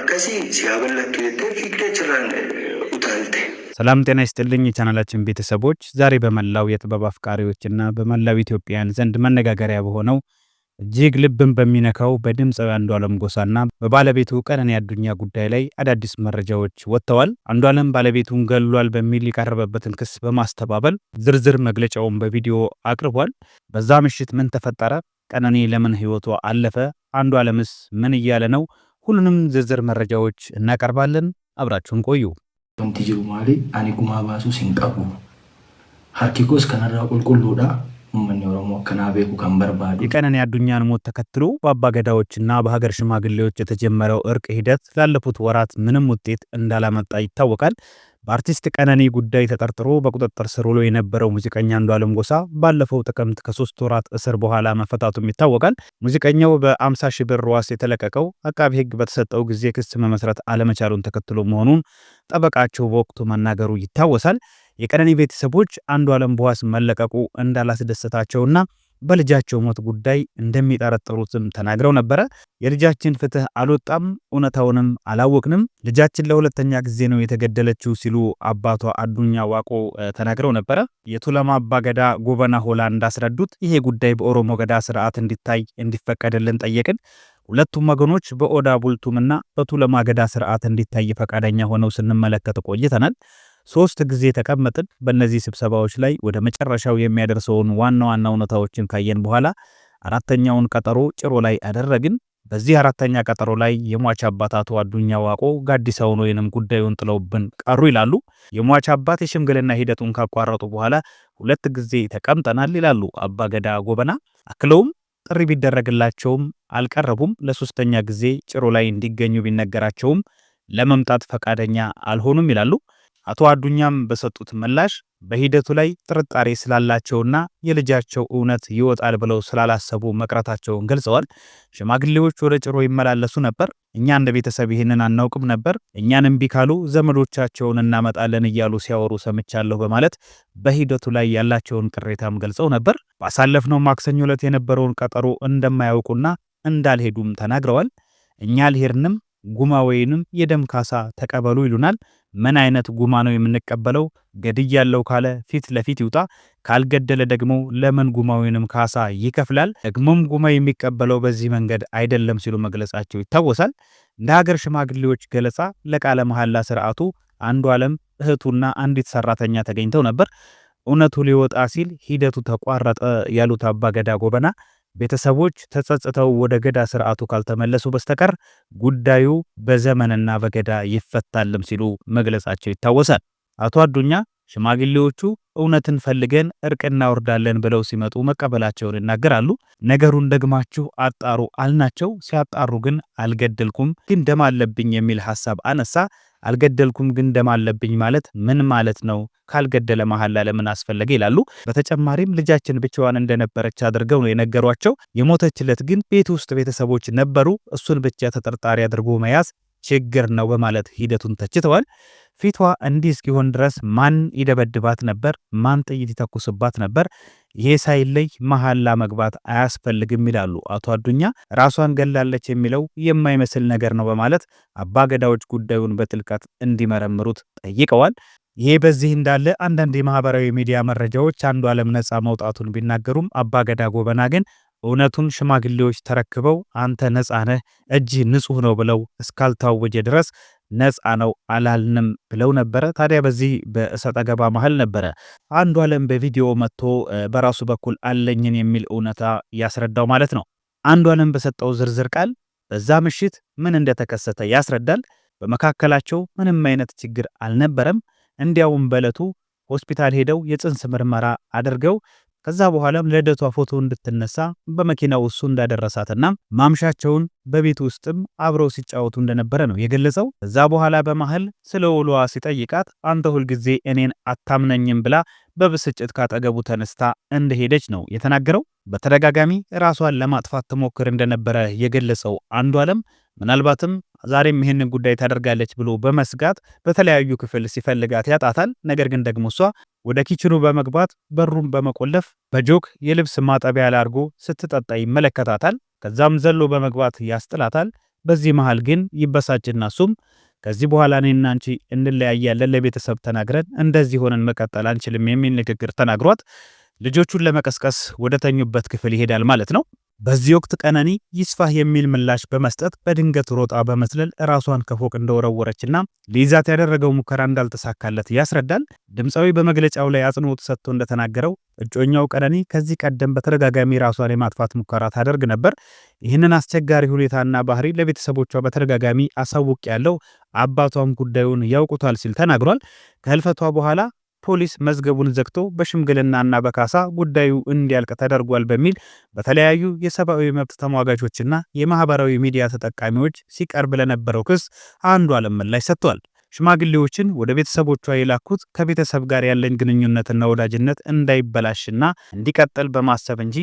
አከሲ ሲያበለቱ የፊክደ ጭራን ኡታልቴ ሰላም ጤና ይስጥልኝ የቻናላችን ቤተሰቦች፣ ዛሬ በመላው የጥበብ አፍቃሪዎችና በመላው ኢትዮጵያውያን ዘንድ መነጋገሪያ በሆነው እጅግ ልብን በሚነካው በድምፃዊ አንዱዓለም ጎሳና በባለቤቱ ቀነኒ አዱኛ ጉዳይ ላይ አዳዲስ መረጃዎች ወጥተዋል። አንዱዓለም ባለቤቱን ገሏል በሚል የቀረበበትን ክስ በማስተባበል ዝርዝር መግለጫውን በቪዲዮ አቅርቧል። በዛ ምሽት ምን ተፈጠረ? ቀነኒ ለምን ህይወቷ አለፈ? አንዱዓለምስ ምን እያለ ነው? ሁሉንም ዝርዝር መረጃዎች እናቀርባለን። አብራችሁን ቆዩ። ወንቲ ጅሩ ማሊ አኒ ጉማ ባሱ ሲንቀቡ ሀርኪኮስ ከነራ ቁልቁሉዳ ኡመኒ ኦሮሞ ከናቤኩ ከንበርባዱ የቀነኒ አዱኛን ሞት ተከትሎ በአባገዳዎችና በሀገር ሽማግሌዎች የተጀመረው እርቅ ሂደት ላለፉት ወራት ምንም ውጤት እንዳላመጣ ይታወቃል። በአርቲስት ቀነኒ ጉዳይ ተጠርጥሮ በቁጥጥር ስር ውሎ የነበረው ሙዚቀኛ አንዱዓለም ጎሳ ባለፈው ጥቅምት ከ3 ወራት እስር በኋላ መፈታቱም ይታወቃል። ሙዚቀኛው በ50 ሺህ ብር ዋስ የተለቀቀው አቃቢ ሕግ በተሰጠው ጊዜ ክስ መመስረት አለመቻሉን ተከትሎ መሆኑን ጠበቃቸው በወቅቱ መናገሩ ይታወሳል። የቀነኒ ቤተሰቦች አንዱዓለም በዋስ መለቀቁ እንዳላስደሰታቸውና በልጃቸው ሞት ጉዳይ እንደሚጠረጥሩትም ተናግረው ነበረ። የልጃችን ፍትህ አልወጣም፣ እውነታውንም አላወቅንም፣ ልጃችን ለሁለተኛ ጊዜ ነው የተገደለችው ሲሉ አባቷ አዱኛ ዋቆ ተናግረው ነበረ። የቱለማ አባገዳ ጎበና ሆላ እንዳስረዱት ይሄ ጉዳይ በኦሮሞ ገዳ ስርዓት እንዲታይ እንዲፈቀድልን ጠየቅን። ሁለቱም ወገኖች በኦዳ ቡልቱምና በቱለማ ገዳ ስርዓት እንዲታይ ፈቃደኛ ሆነው ስንመለከት ቆይተናል። 3 ጊዜ ተቀመጥን። በእነዚህ ስብሰባዎች ላይ ወደ መጨረሻው የሚያደርሰውን ዋና እውነታዎችን ካየን በኋላ አራተኛውን ቀጠሮ ጭሮ ላይ አደረግን። በዚህ አራተኛ ቀጠሮ ላይ የሟች አባት አቶ አዱኛ ዋቆ ጋዲሳውን ወይንም ጉዳዩን ጥለውብን ቀሩ ይላሉ። የሟች አባት የሽምግልና ሂደቱን ካቋረጡ በኋላ 2 ጊዜ ተቀምጠናል ይላሉ አባገዳ ጎበና። አክለውም ጥሪ ቢደረግላቸውም አልቀረቡም። ለ3ኛ ጊዜ ጭሮ ላይ እንዲገኙ ቢነገራቸውም ለመምጣት ፈቃደኛ አልሆኑም ይላሉ። አቶ አዱኛም በሰጡት ምላሽ በሂደቱ ላይ ጥርጣሬ ስላላቸውና የልጃቸው እውነት ይወጣል ብለው ስላላሰቡ መቅረታቸውን ገልጸዋል። ሽማግሌዎች ወደ ጭሮ ይመላለሱ ነበር። እኛ እንደ ቤተሰብ ይህንን አናውቅም ነበር። እኛን እምቢ ካሉ ዘመዶቻቸውን እናመጣለን እያሉ ሲያወሩ ሰምቻለሁ በማለት በሂደቱ ላይ ያላቸውን ቅሬታም ገልጸው ነበር። ባሳለፍነው ማክሰኞ ዕለት የነበረውን ቀጠሮ እንደማያውቁና እንዳልሄዱም ተናግረዋል። እኛ አልሄድንም፣ ጉማ ወይንም የደም ካሳ ተቀበሉ ይሉናል። ምን አይነት ጉማ ነው የምንቀበለው? ገድያለው ካለ ፊት ለፊት ይውጣ፣ ካልገደለ ደግሞ ለምን ጉማ ወይንም ካሳ ይከፍላል? ደግሞም ጉማ የሚቀበለው በዚህ መንገድ አይደለም ሲሉ መግለጻቸው ይታወሳል። እንደ ሀገር ሽማግሌዎች ገለጻ ለቃለ መሐላ ስርዓቱ አንዱዓለም እህቱና አንዲት ሰራተኛ ተገኝተው ነበር። እውነቱ ሊወጣ ሲል ሂደቱ ተቋረጠ ያሉት አባገዳ ጎበና ቤተሰቦች ተጸጽተው ወደ ገዳ ስርዓቱ ካልተመለሱ በስተቀር ጉዳዩ በዘመንና በገዳ ይፈታልም ሲሉ መግለጻቸው ይታወሳል። አቶ አዱኛ ሽማግሌዎቹ እውነትን ፈልገን እርቅ እናወርዳለን ብለው ሲመጡ መቀበላቸውን ይናገራሉ። ነገሩን ደግማችሁ አጣሩ አልናቸው። ሲያጣሩ ግን አልገደልኩም ግን ደም አለብኝ የሚል ሐሳብ አነሳ። አልገደልኩም ግን ደም አለብኝ ማለት ምን ማለት ነው? ካልገደለ መሐላ ለምን አስፈለገ ይላሉ። በተጨማሪም ልጃችን ብቻዋን እንደነበረች አድርገው ነው የነገሯቸው። የሞተችለት ግን ቤት ውስጥ ቤተሰቦች ነበሩ። እሱን ብቻ ተጠርጣሪ አድርጎ መያዝ ችግር ነው በማለት ሂደቱን ተችተዋል። ፊቷ እንዲህ እስኪሆን ድረስ ማን ይደበድባት ነበር? ማን ጥይት ይተኩስባት ነበር? ይሄ ሳይለይ መሐላ መግባት አያስፈልግም ይላሉ አቶ አዱኛ። ራሷን ገላለች የሚለው የማይመስል ነገር ነው በማለት አባገዳዎች ጉዳዩን በጥልቀት እንዲመረምሩት ጠይቀዋል። ይሄ በዚህ እንዳለ አንዳንድ የማህበራዊ ሚዲያ መረጃዎች አንዱዓለም ነፃ መውጣቱን ቢናገሩም አባገዳ ጎበና ግን እውነቱን ሽማግሌዎች ተረክበው አንተ ነፃ ነህ፣ እጅህ ንጹህ ነው ብለው እስካልታወጀ ድረስ ነፃ ነው አላልንም ብለው ነበረ። ታዲያ በዚህ በእሰጥ አገባ መሃል ነበረ አንዱዓለም በቪዲዮ መጥቶ በራሱ በኩል አለኝን የሚል እውነታ ያስረዳው ማለት ነው። አንዱዓለም በሰጠው ዝርዝር ቃል በዛ ምሽት ምን እንደተከሰተ ያስረዳል። በመካከላቸው ምንም አይነት ችግር አልነበረም። እንዲያውም በዕለቱ ሆስፒታል ሄደው የጽንስ ምርመራ አድርገው ከዛ በኋላም ለደቷ ፎቶ እንድትነሳ በመኪናው እሱ እንዳደረሳትና ማምሻቸውን በቤት ውስጥም አብረው ሲጫወቱ እንደነበረ ነው የገለጸው። ከዛ በኋላ በመሃል ስለ ውሏ ሲጠይቃት አንተ ሁልጊዜ እኔን አታምነኝም ብላ በብስጭት ካጠገቡ ተነስታ እንደሄደች ነው የተናገረው። በተደጋጋሚ ራሷን ለማጥፋት ትሞክር እንደነበረ የገለጸው አንዱዓለም ምናልባትም ዛሬም ይህንን ጉዳይ ታደርጋለች ብሎ በመስጋት በተለያዩ ክፍል ሲፈልጋት ያጣታል። ነገር ግን ደግሞ እሷ ወደ ኪችኑ በመግባት በሩን በመቆለፍ በጆክ የልብስ ማጠቢያ ላይ አድርጎ ስትጠጣ ይመለከታታል። ከዛም ዘሎ በመግባት ያስጥላታል። በዚህ መሃል ግን ይበሳጭና እሱም ከዚህ በኋላ እኔና አንቺ እንለያያለን፣ ለቤተሰብ ተናግረን እንደዚህ ሆነን መቀጠል አንችልም የሚል ንግግር ተናግሯት ልጆቹን ለመቀስቀስ ወደ ተኙበት ክፍል ይሄዳል ማለት ነው። በዚህ ወቅት ቀነኒ ይስፋህ የሚል ምላሽ በመስጠት በድንገት ሮጣ በመስለል ራሷን ከፎቅ እንደወረወረችና ሊይዛት ያደረገው ሙከራ እንዳልተሳካለት ያስረዳል። ድምፃዊ በመግለጫው ላይ አጽንኦት ሰጥቶ እንደተናገረው እጮኛው ቀነኒ ከዚህ ቀደም በተደጋጋሚ ራሷን የማጥፋት ሙከራ ታደርግ ነበር። ይህንን አስቸጋሪ ሁኔታና ባህሪ ለቤተሰቦቿ በተደጋጋሚ አሳውቅ ያለው አባቷም ጉዳዩን ያውቁታል ሲል ተናግሯል። ከህልፈቷ በኋላ ፖሊስ መዝገቡን ዘግቶ በሽምግልናና በካሳ ጉዳዩ እንዲያልቅ ተደርጓል በሚል በተለያዩ የሰብአዊ መብት ተሟጋቾችና የማህበራዊ ሚዲያ ተጠቃሚዎች ሲቀርብ ለነበረው ክስ አንዱዓለም ምላሽ ሰጥቷል። ሽማግሌዎችን ወደ ቤተሰቦቿ የላኩት ከቤተሰብ ጋር ያለን ግንኙነትና ወዳጅነት እንዳይበላሽና እንዲቀጥል በማሰብ እንጂ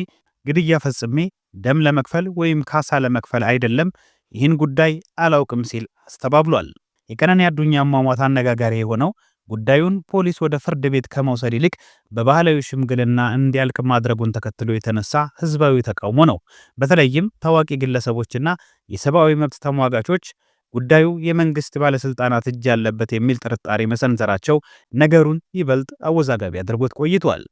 ግድያ ፈጽሜ ደም ለመክፈል ወይም ካሳ ለመክፈል አይደለም፣ ይህን ጉዳይ አላውቅም ሲል አስተባብሏል። የቀነኒ አዱኛ አሟሟት አነጋጋሪ የሆነው ጉዳዩን ፖሊስ ወደ ፍርድ ቤት ከመውሰድ ይልቅ በባህላዊ ሽምግልና እንዲያልቅ ማድረጉን ተከትሎ የተነሳ ህዝባዊ ተቃውሞ ነው። በተለይም ታዋቂ ግለሰቦችና የሰብአዊ መብት ተሟጋቾች ጉዳዩ የመንግስት ባለስልጣናት እጅ ያለበት የሚል ጥርጣሬ መሰንዘራቸው ነገሩን ይበልጥ አወዛጋቢ አድርጎት ቆይቷል።